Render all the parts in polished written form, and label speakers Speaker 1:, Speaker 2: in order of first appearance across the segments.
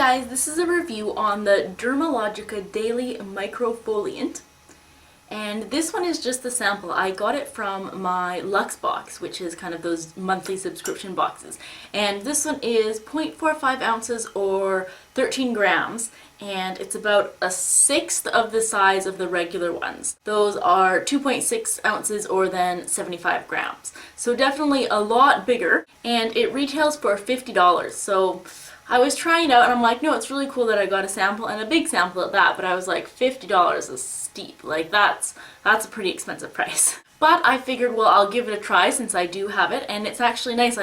Speaker 1: guys, this is a review on the Dermalogica Daily Microfoliant, and this one is just the sample. I got it from my Luxe box, which is kind of those monthly subscription boxes, and this one is 0.45 ounces or 13 grams, and it's about a sixth of the size of the regular ones. Those are 2.6 ounces or then 75 grams. So definitely a lot bigger, and it retails for $50. So I was trying it out and I'm like, no, it's really cool that I got a sample, and a big sample at that, but I was like, $50 is steep. Like that's a pretty expensive price. But I figured, well, I'll give it a try since I do have it, and it's actually nice.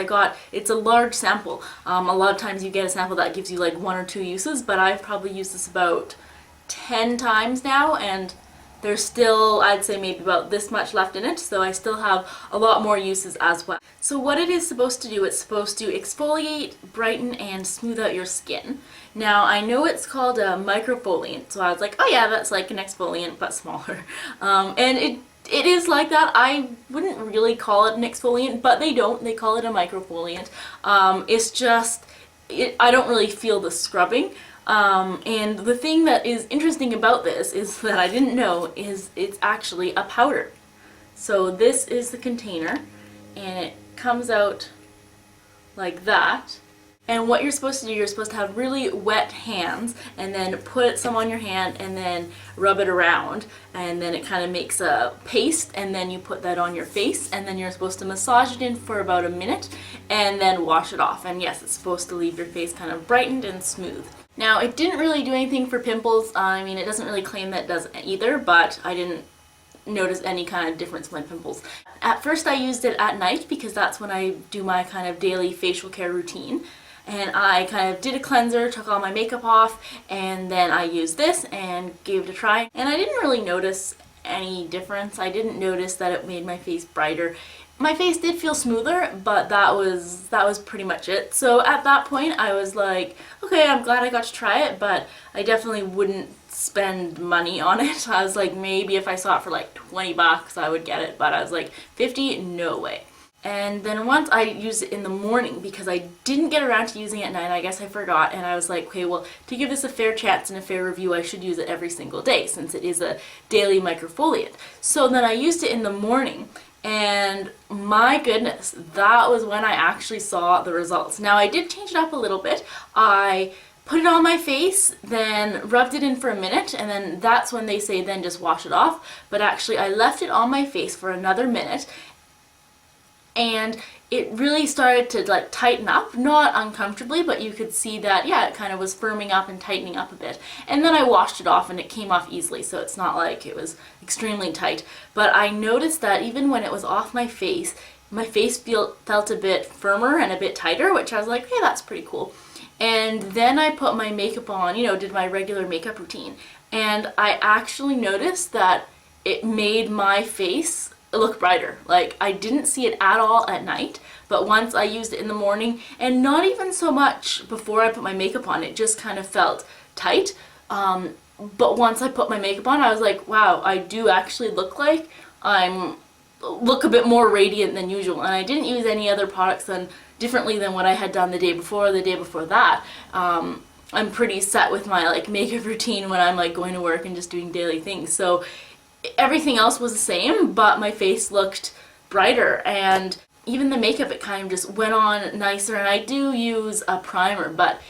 Speaker 1: It's a large sample. A lot of times you get a sample that gives you like 1 or 2 uses, but I've probably used this about 10 times now, and there's still, I'd say, maybe about this much left in it, so I still have a lot more uses as well. So what it is supposed to do, it's supposed to exfoliate, brighten, and smooth out your skin. Now, I know it's called a microfoliant, so I was like, oh yeah, that's like an exfoliant, but smaller. And it is like that. I wouldn't really call it an exfoliant, but they don't. They call it a microfoliant. It's just, I don't really feel the scrubbing. And the thing that is interesting about this is that I didn't know is it's actually a powder. So this is the container, and it comes out like that. And what you're supposed to do, you're supposed to have really wet hands and then put some on your hand and then rub it around, and then it kind of makes a paste, and then you put that on your face, and then you're supposed to massage it in for about a minute and then wash it off. And yes, it's supposed to leave your face kind of brightened and smooth. Now, it didn't really do anything for pimples. I mean, it doesn't really claim that it does either, but I didn't notice any kind of difference in my pimples. At first I used it at night because that's when I do my kind of daily facial care routine. And I kind of did a cleanser, took all my makeup off, and then I used this and gave it a try. And I didn't really notice any difference. I didn't notice that it made my face brighter. My face did feel smoother, but that was pretty much it. So at that point I was like, okay, I'm glad I got to try it, but I definitely wouldn't spend money on it. I was like, maybe if I saw it for like 20 bucks I would get it, but I was like, 50? No way. And then once I used it in the morning, because I didn't get around to using it at night, I guess I forgot, and I was like, okay, well, to give this a fair chance and a fair review, I should use it every single day since it is a daily microfoliant. So then I used it in the morning, and my goodness, that was when I actually saw the results. Now, I did change it up a little bit. I put it on my face, then rubbed it in for a minute, and then that's when they say then just wash it off. But actually, I left it on my face for another minute, and it really started to like tighten up, not uncomfortably, but you could see that, yeah, it kind of was firming up and tightening up a bit. And then I washed it off and it came off easily, so it's not like it was extremely tight. But I noticed that even when it was off my face felt a bit firmer and a bit tighter, which I was like, hey, that's pretty cool. And then I put my makeup on, did my regular makeup routine, and I actually noticed that it made my face look brighter. Like, I didn't see it at all at night, but once I used it in the morning, and not even so much before I put my makeup on, it just kind of felt tight. But once I put my makeup on, I was like, wow, I do actually look like look a bit more radiant than usual. And I didn't use any other products differently than what I had done the day before or the day before that. I'm pretty set with my like makeup routine when I'm like going to work and just doing daily things. So everything else was the same, but my face looked brighter, and even the makeup, it kind of just went on nicer. And I do use a primer, but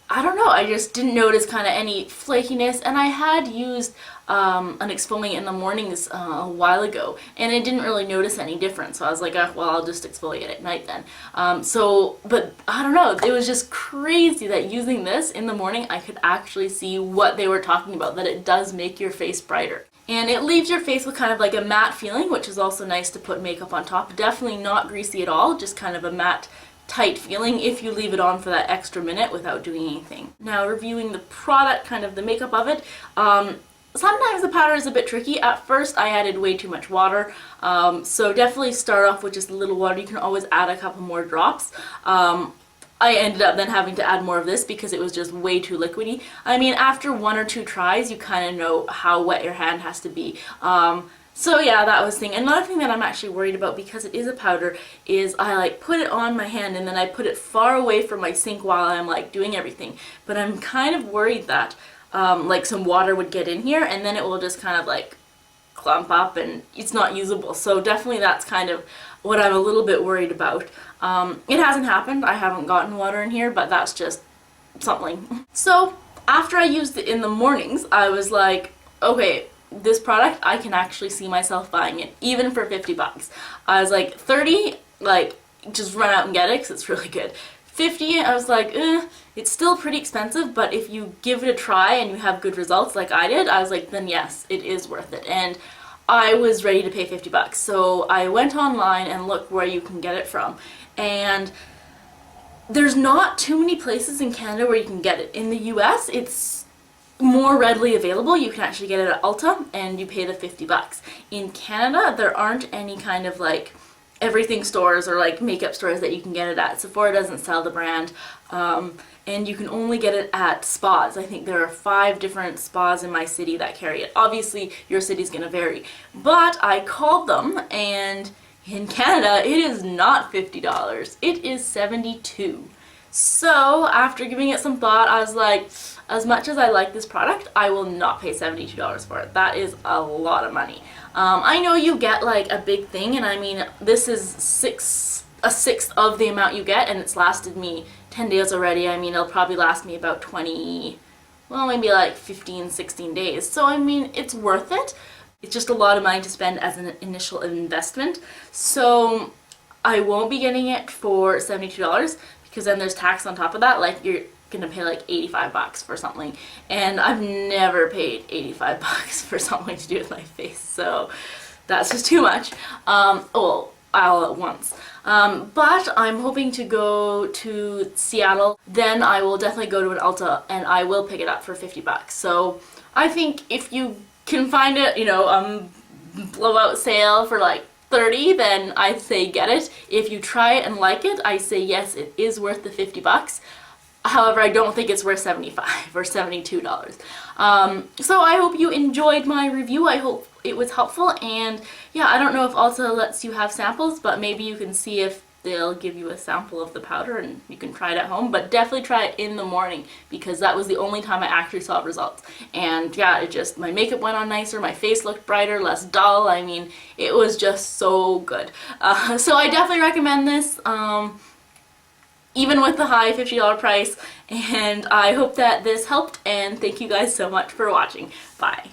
Speaker 1: I don't know, I just didn't notice kind of any flakiness. And I had used an exfoliant in the mornings a while ago, and I didn't really notice any difference. So I was like, well, I'll just exfoliate at night then. But I don't know, it was just crazy that using this in the morning, I could actually see what they were talking about, that it does make your face brighter. And it leaves your face with kind of like a matte feeling, which is also nice to put makeup on top. Definitely not greasy at all, just kind of a matte, tight feeling if you leave it on for that extra minute without doing anything. Now, reviewing the product, kind of the makeup of it, sometimes the powder is a bit tricky. At first, I added way too much water, so definitely start off with just a little water. You can always add a couple more drops. I ended up then having to add more of this because it was just way too liquidy. I mean, after 1 or 2 tries, you kind of know how wet your hand has to be. So yeah, that was the thing. Another thing that I'm actually worried about, because it is a powder, is I like put it on my hand and then I put it far away from my sink while I'm like doing everything. But I'm kind of worried that like some water would get in here and then it will just kind of like clump up and it's not usable. So definitely that's kind of what I'm a little bit worried about. It hasn't happened. I haven't gotten water in here, but that's just something. So after I used it in the mornings, I was like, okay, this product, I can actually see myself buying it, even for 50 bucks. I was like, 30, like, just run out and get it, because it's really good. 50, I was like, it's still pretty expensive, but if you give it a try and you have good results like I did, I was like, then yes, it is worth it. And I was ready to pay 50 bucks. So I went online and looked where you can get it from. And there's not too many places in Canada where you can get it. In the US, it's more readily available. You can actually get it at Ulta and you pay the 50 bucks. In Canada, there aren't any kind of like everything stores or like makeup stores that you can get it at. Sephora doesn't sell the brand, and you can only get it at spas. I think there are 5 different spas in my city that carry it. Obviously, your city's gonna vary, but I called them, and in Canada, it is not $50. It is $72. So after giving it some thought, I was like, as much as I like this product, I will not pay $72 for it. That is a lot of money. I know you get like a big thing, and I mean, this is a sixth of the amount you get, and it's lasted me 10 days already. I mean, it'll probably last me about 20, well, maybe like 15, 16 days. So I mean, it's worth it. It's just a lot of money to spend as an initial investment. So I won't be getting it for $72, because then there's tax on top of that. Like, you're gonna pay like 85 bucks for something, and I've never paid 85 bucks for something to do with my face, so that's just too much. Well, all at once. But I'm hoping to go to Seattle. Then I will definitely go to an Ulta and I will pick it up for 50 bucks. So I think if you can find it, you know, blowout sale for like 30, then I say get it. If you try it and like it, I say yes, it is worth the 50 bucks. However, I don't think it's worth $75 or $72. So I hope you enjoyed my review. I hope it was helpful, and yeah, I don't know if Ulta lets you have samples, but maybe you can see if they'll give you a sample of the powder and you can try it at home, but definitely try it in the morning, because that was the only time I actually saw results. And yeah, it just, my makeup went on nicer, my face looked brighter, less dull. I mean, it was just so good. So I definitely recommend this. Even with the high $50 price, and I hope that this helped, and thank you guys so much for watching. Bye.